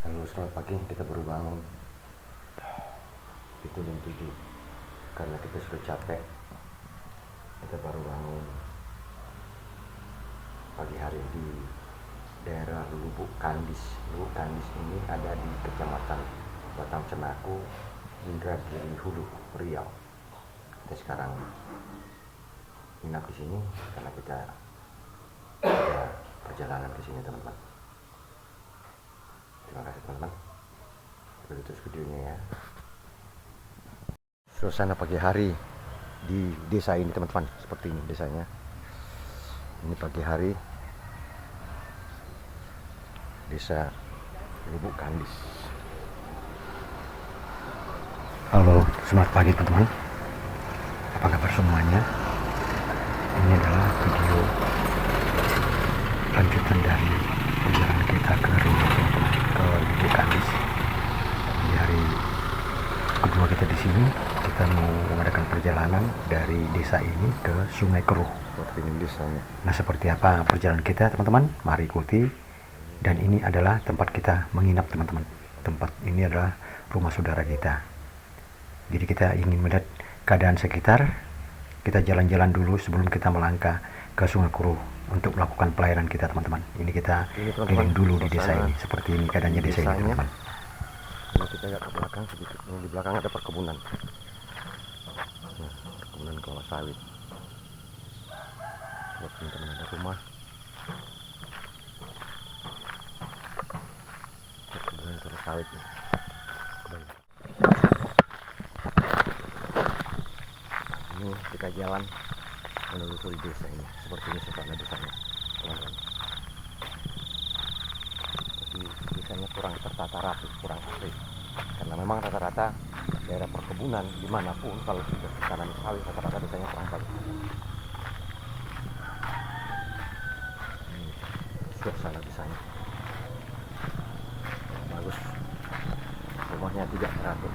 Halo, selamat pagi. Kita baru bangun. Itu jam 7. Karena kita sudah capek, kita baru bangun pagi hari di daerah Lubuk Kandis. Lubuk Kandis ini ada di Kecamatan Batang Cenaku, Indragiri Hulu, Riau. Kita sekarang menginap di sini karena kita ada perjalanan ke sini, teman-teman. Terima kasih, teman-teman. Kita terus videonya ya. Suasana pagi hari di desa ini, teman-teman, seperti ini desanya. Ini pagi hari desa Lubuk Kandis. Halo, selamat pagi, teman-teman. Apa kabar semuanya? Ini adalah video lanjutan dari perjalanan kita ke Riau, teman-teman, ke Lubuk Kandis. Di hari kedua kita di sini, kita mau mengadakan perjalanan dari desa ini ke Sungai Keruh. Seperti ini desanya. Nah, seperti apa perjalanan kita, teman-teman? Mari ikuti. Dan ini adalah tempat kita menginap, teman-teman. Tempat ini adalah rumah saudara kita. Jadi kita ingin melihat keadaan sekitar. Kita jalan-jalan dulu sebelum kita melangkah ke Sungai Keruh untuk melakukan pelayanan kita, teman-teman. Ini kita keliling dulu di desa ini. Seperti ini keadaannya desa ini, teman-teman. Ini kita lihat ke belakang sedikit. Ini di belakang ada perkebunan. Nah, perkebunan kelapa sawit. Buat teman-teman, ada rumah. Perkebunan kelapa sawit. Ini kita jalan menelusuri desa ini. Seperti ini suasana desanya, teman-teman. Tapi desanya kurang tertata rapi, kurang asri. Karena memang rata-rata daerah perkebunan dimanapun kalau sudah tanam sawit, rata-rata desanya kurang bagus. Ini suasana desanya bagus, rumahnya tidak teratur.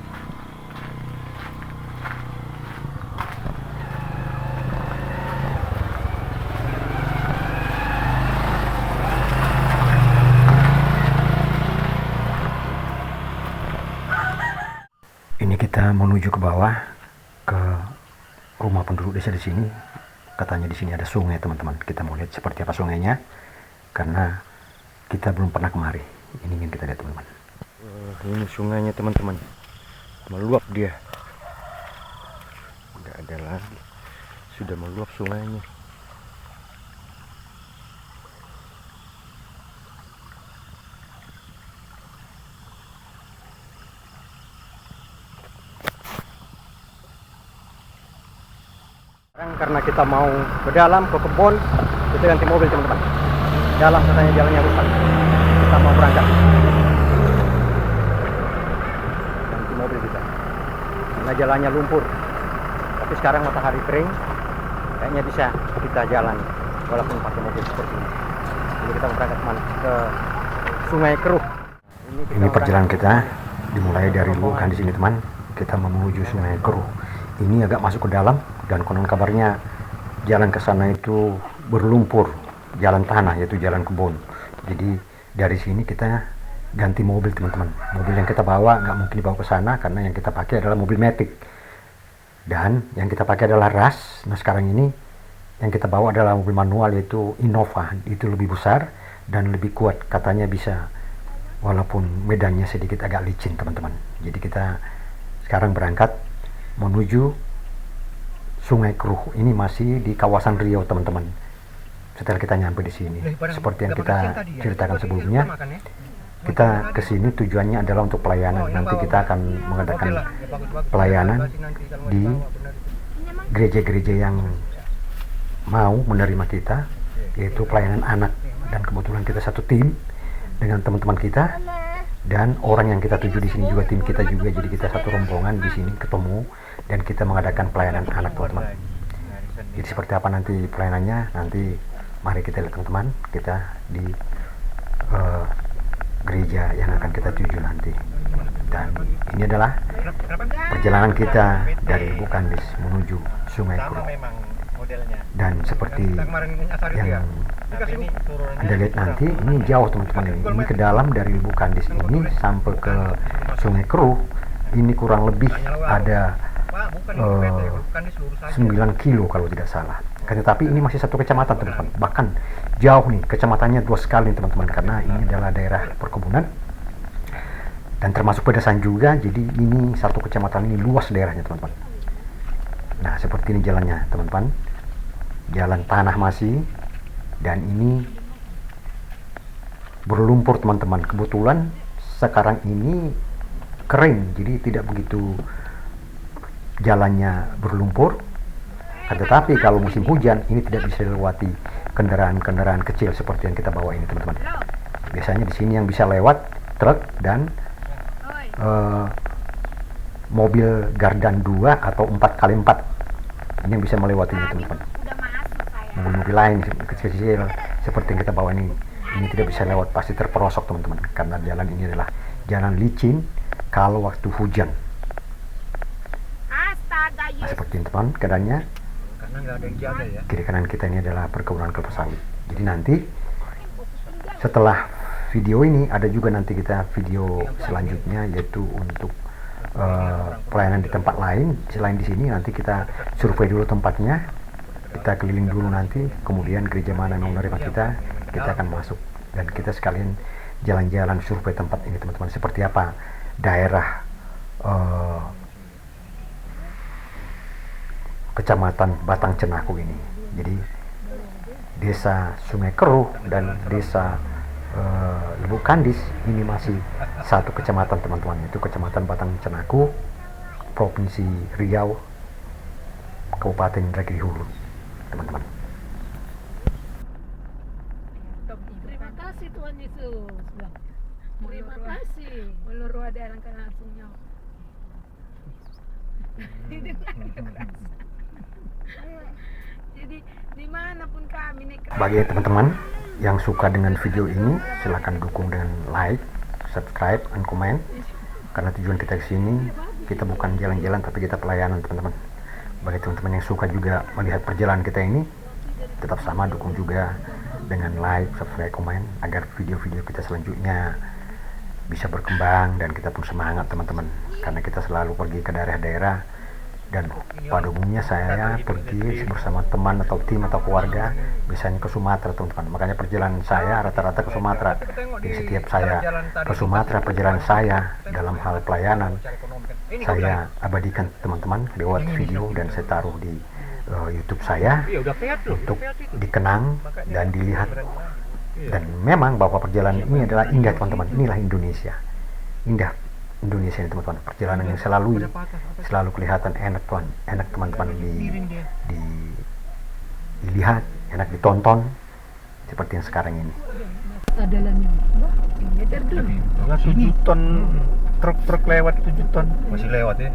Ini kita menuju ke bawah ke rumah penduduk desa di sini. Katanya di sini ada sungai, teman-teman. Kita mau lihat seperti apa sungainya karena kita belum pernah kemari. Ini ingin kita lihat, teman-teman. Ini sungainya, teman-teman. Meluap dia. Tidak ada lagi. Sudah meluap sungainya. Karena kita mau ke dalam, ke kebun, kita ganti mobil, teman-teman. Dalam katanya jalannya rusak. Kita mau berangkat. Ganti mobil kita. Karena jalannya lumpur. Tapi sekarang matahari kering, kayaknya bisa kita jalan walaupun pakai mobil seperti ini. Jadi kita mau berangkat kemana? Ke Sungai Keruh. Ini perjalanan kita dimulai dari Lubuk Kandis ini, teman. Kita menuju Sungai Keruh. Ini agak masuk ke dalam dan konon kabarnya jalan ke sana itu berlumpur, jalan tanah, yaitu jalan kebun. Jadi dari sini kita ganti mobil, teman-teman. Mobil yang kita bawa nggak mungkin dibawa ke sana karena yang kita pakai adalah mobil Matic dan yang kita pakai adalah Rush. Nah, sekarang ini yang kita bawa adalah mobil manual, yaitu Innova. Itu lebih besar dan lebih kuat, katanya bisa walaupun medannya sedikit agak licin, teman-teman. Jadi kita sekarang berangkat menuju Sungai Keruh. Ini masih di kawasan Riau, teman-teman. Setelah kita nyampe di sini, seperti yang kita ceritakan sebelumnya, kita ke sini tujuannya adalah untuk pelayanan. Nanti kita akan mengadakan pelayanan di gereja-gereja yang mau menerima kita, yaitu pelayanan anak. Dan kebetulan kita satu tim dengan teman-teman kita. Dan orang yang kita tuju di sini juga tim kita juga, jadi kita satu rombongan di sini ketemu dan kita mengadakan pelayanan anak, teman-teman. Jadi seperti apa nanti pelayanannya, nanti mari kita lihat, teman-teman. Kita di gereja yang akan kita tuju nanti. Dan ini adalah perjalanan kita dari Lubuk Kandis menuju Sungai Keruh. Dan seperti yang Anda lihat nanti, ini jauh teman-teman ini ke dalam dari Lubuk Kandis ini sampai ke Sungai Keruh. Ini kurang lebih ada 9 kilo kalau tidak salah. Tetapi ini masih satu kecamatan teman-teman. Bahkan jauh nih, kecamatannya luas sekali teman-teman, karena ini adalah daerah perkebunan dan termasuk pedesan juga. Jadi ini satu kecamatan ini luas daerahnya teman-teman. Nah seperti ini jalannya teman-teman, jalan tanah masih, dan ini berlumpur teman-teman. Kebetulan sekarang ini kering, jadi tidak begitu jalannya berlumpur. Tetapi kalau musim hujan ini tidak bisa dilewati kendaraan-kendaraan kecil seperti yang kita bawa ini teman-teman. Biasanya di sini yang bisa lewat truk dan mobil gardan 2 atau 4x4 ini yang bisa melewatinya teman-teman. Mobil-mobil lain kecil-kecil seperti yang kita bawa ini tidak bisa lewat, pasti terperosok teman-teman, karena jalan ini adalah jalan licin kalau waktu hujan. Nah, seperti ini teman keadaannya. Karena nggak ada yang jaga ya. Kiri kanan kita ini adalah perkebunan kelapa sawit. Jadi nanti setelah video ini ada juga nanti kita video selanjutnya, yaitu untuk pelayanan di tempat lain selain di sini. Nanti kita survei dulu tempatnya, kita keliling dulu nanti, kemudian gereja mana yang menerima kita akan masuk, dan kita sekalian jalan-jalan survei tempat ini teman-teman, seperti apa daerah Kecamatan Batang Cenaku ini. Jadi desa Sungai Keruh dan desa Lubuk Kandis ini masih satu kecamatan teman-teman, itu Kecamatan Batang Cenaku, Provinsi Riau, Kabupaten Ragi Hulu teman-teman. Terima kasih Tuhan Yesus. Terima kasih. Menurut ada yang akan langsungnya. Jadi dimanapun kami nih. Bagi teman-teman yang suka dengan video ini, silahkan dukung dengan like, subscribe, dan komen. Karena tujuan kita ke sini, kita bukan jalan-jalan tapi kita pelayanan teman-teman. Bagi teman-teman yang suka juga melihat perjalanan kita ini, tetap sama dukung juga dengan like, subscribe, komen, agar video-video kita selanjutnya bisa berkembang dan kita pun semangat teman-teman. Karena kita selalu pergi ke daerah-daerah, dan pada umumnya saya pergi bersama teman atau tim atau keluarga, biasanya ke Sumatera teman-teman. Makanya perjalanan saya rata-rata ke Sumatera. Jadi setiap saya ke Sumatera, perjalanan saya dalam hal pelayanan saya abadikan teman-teman lewat video, dan saya taruh di YouTube saya untuk dikenang dan dilihat. Dan memang bahwa perjalanan ini adalah indah teman-teman. Inilah Indonesia, indah Indonesia ini teman-teman. Perjalanan yang selalu kelihatan enak teman-teman dilihat, enak ditonton, seperti yang sekarang ini. Adalannya. Ini terjun. 7 ton truk lewat 7 ton masih lewat ya.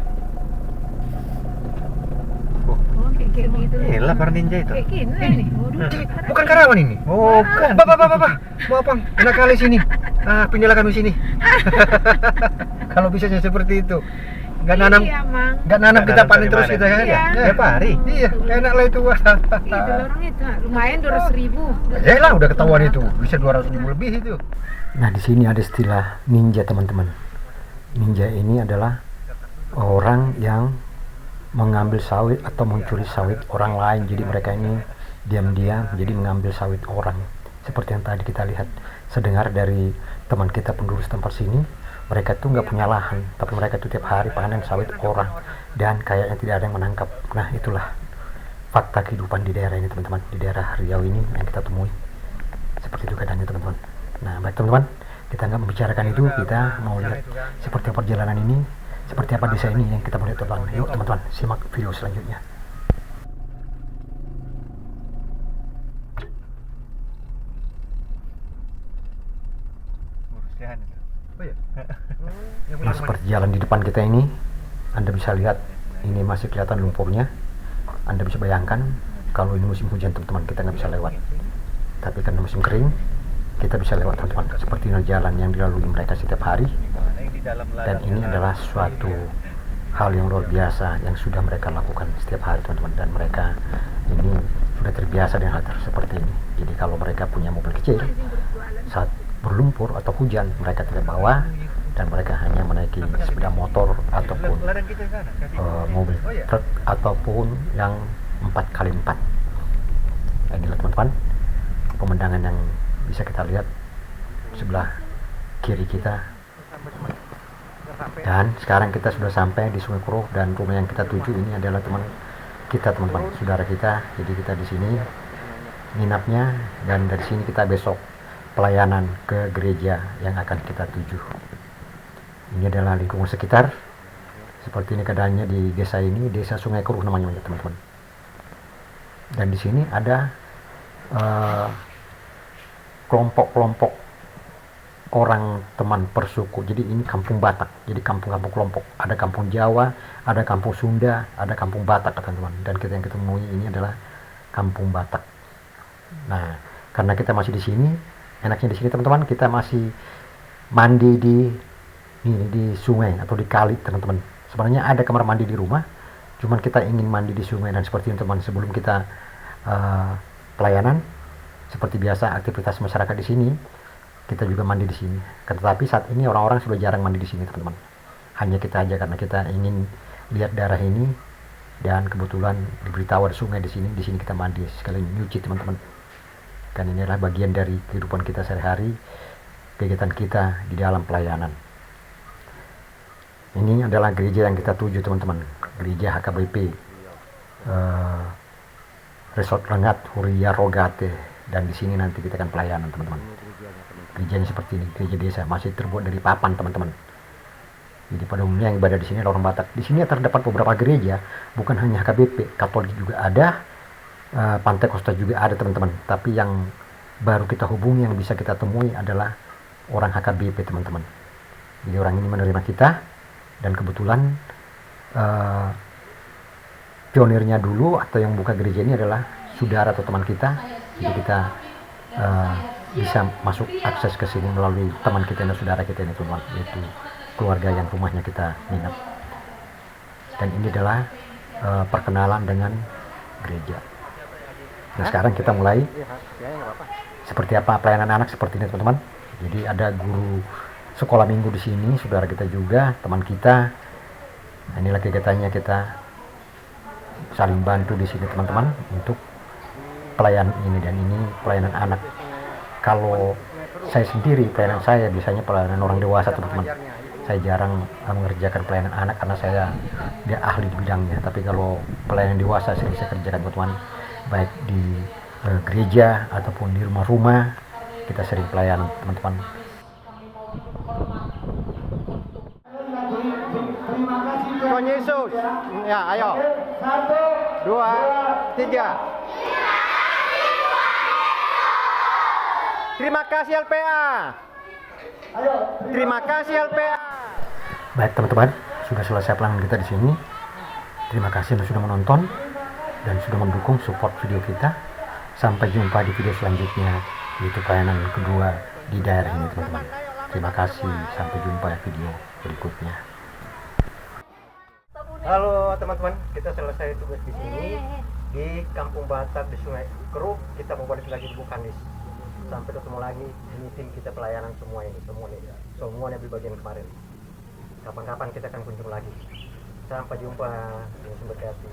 Oh, kayak gitu. Inilah para ninja itu. Kayak gini nih. Bukan Karawang ini. Oh, bukan. Bapak. Mau apa? Enak kali sini. Pindah kami sini. Kalau bisa seperti itu. Nggak nanam kita panen terus kita kan ya. Ya pari. Iya, enak lah itu. Itu orang itu lumayan 200.000. Ya lah udah ketahuan itu. Bisa 200.000 lebih itu. Nah, di sini ada istilah ninja teman-teman. Ninja ini adalah orang yang mengambil sawit atau mencuri sawit orang lain. Jadi mereka ini diam-diam jadi mengambil sawit orang. Seperti yang tadi kita lihat, sedengar dari teman kita penduduk setempat sini, mereka tuh nggak punya lahan, tapi mereka tuh tiap hari panen sawit orang, dan kayaknya tidak ada yang menangkap. Nah, itulah fakta kehidupan di daerah ini teman-teman, di daerah Riau ini yang kita temui. Seperti itu keadaannya teman-teman. Nah, baik teman-teman, kita nggak membicarakan itu, kita mau lihat seperti apa perjalanan ini, seperti apa desa ini yang kita mau lihat teman-teman. Yuk teman-teman, simak video selanjutnya. Nah, seperti jalan di depan kita ini, Anda bisa lihat ini masih kelihatan lumpurnya. Anda bisa bayangkan kalau ini musim hujan teman-teman, kita nggak bisa lewat. Tapi karena musim kering, kita bisa lewat teman-teman. Seperti ini jalan yang dilalui mereka setiap hari. Dan ini adalah suatu hal yang luar biasa yang sudah mereka lakukan setiap hari teman-teman. Dan mereka ini sudah terbiasa dengan hal seperti ini. Jadi kalau mereka punya mobil kecil, saat berlumpur atau hujan mereka tidak bawa, dan mereka hanya menaiki sepeda motor ataupun mobil truk ataupun yang 4x4. Nah, inilah teman-teman pemandangan yang bisa kita lihat sebelah kiri kita. Dan sekarang kita sudah sampai di Sungai Keruh, dan rumah yang kita tuju ini adalah teman-teman, saudara kita. Jadi kita di sini nginapnya, dan dari sini kita besok pelayanan ke gereja yang akan kita tuju. Ini adalah lingkungan sekitar. Seperti ini keadaannya di desa ini, Desa Sungai Keruh namanya teman-teman. Dan di sini ada kelompok-kelompok orang teman persuku. Jadi ini kampung Batak, jadi kampung-kampung kelompok. Ada kampung Jawa, ada kampung Sunda, ada kampung Batak teman-teman. Dan kita yang kita temui ini adalah kampung Batak. Nah, karena kita masih di sini, enaknya di sini teman-teman, kita masih mandi di sungai atau di kali teman-teman. Sebenarnya ada kamar mandi di rumah, cuman kita ingin mandi di sungai. Dan seperti itu teman, sebelum kita pelayanan, seperti biasa aktivitas masyarakat di sini, kita juga mandi di sini. Tetapi saat ini orang-orang sudah jarang mandi di sini teman-teman. Hanya kita aja, karena kita ingin lihat daerah ini, dan kebetulan diberitahu ada sungai di sini. Di sini kita mandi sekalian nyuci teman-teman. Dan ini adalah bagian dari kehidupan kita sehari-hari, kegiatan kita di dalam pelayanan. Ini adalah gereja yang kita tuju teman-teman, gereja HKBP Resort Rengat Huria Rogate. Dan di sini nanti kita akan pelayanan teman-teman. Gerejanya seperti ini, gereja desa, masih terbuat dari papan teman-teman. Jadi pada umumnya yang ibadah di sini adalah orang Batak. Di sini terdapat beberapa gereja, bukan hanya HKBP, Katolik juga ada, Pantai Kosta juga ada teman-teman. Tapi yang baru kita hubungi, yang bisa kita temui adalah orang HKBP teman-teman. Jadi orang ini menerima kita, dan kebetulan pionirnya dulu atau yang buka gereja ini adalah saudara atau teman kita. Jadi kita bisa masuk akses ke sini melalui teman kita dan saudara kita ini teman, yaitu keluarga yang rumahnya kita minat. Dan ini adalah perkenalan dengan gereja. Nah, sekarang kita mulai seperti apa pelayanan anak seperti ini teman-teman. Jadi ada guru sekolah minggu di sini, saudara kita juga, teman kita. Nah, inilah kegiatannya, kita saling bantu di sini teman-teman untuk pelayanan ini. Dan ini pelayanan anak. Kalau saya sendiri, pelayanan saya biasanya pelayanan orang dewasa teman-teman. Saya jarang mengerjakan pelayanan anak karena saya dia ahli di bidangnya. Tapi kalau pelayanan dewasa sering saya kerjakan teman-teman, baik di gereja ataupun di rumah-rumah, kita sering pelayanan teman-teman. Tuhan Yesus, ya ayo, 2, 3. Terima kasih LPA. Terima kasih LPA. Baik teman-teman, sudah selesai pelayanan kita di sini. Terima kasih sudah menonton dan sudah mendukung support video kita. Sampai jumpa di video selanjutnya, yaitu pelayanan kedua di daerah ini teman-teman. Terima kasih, sampai jumpa di video berikutnya. Halo teman-teman, kita selesai tugas di sini di Kampung Batak di Sungai Keruh. Kita mau balik lagi di Bukanis. Sampai ketemu lagi, ini tim kita pelayanan semua yang di bagian kemarin. Kapan-kapan kita akan kunjung lagi. Sampai jumpa, Yesus memberkati.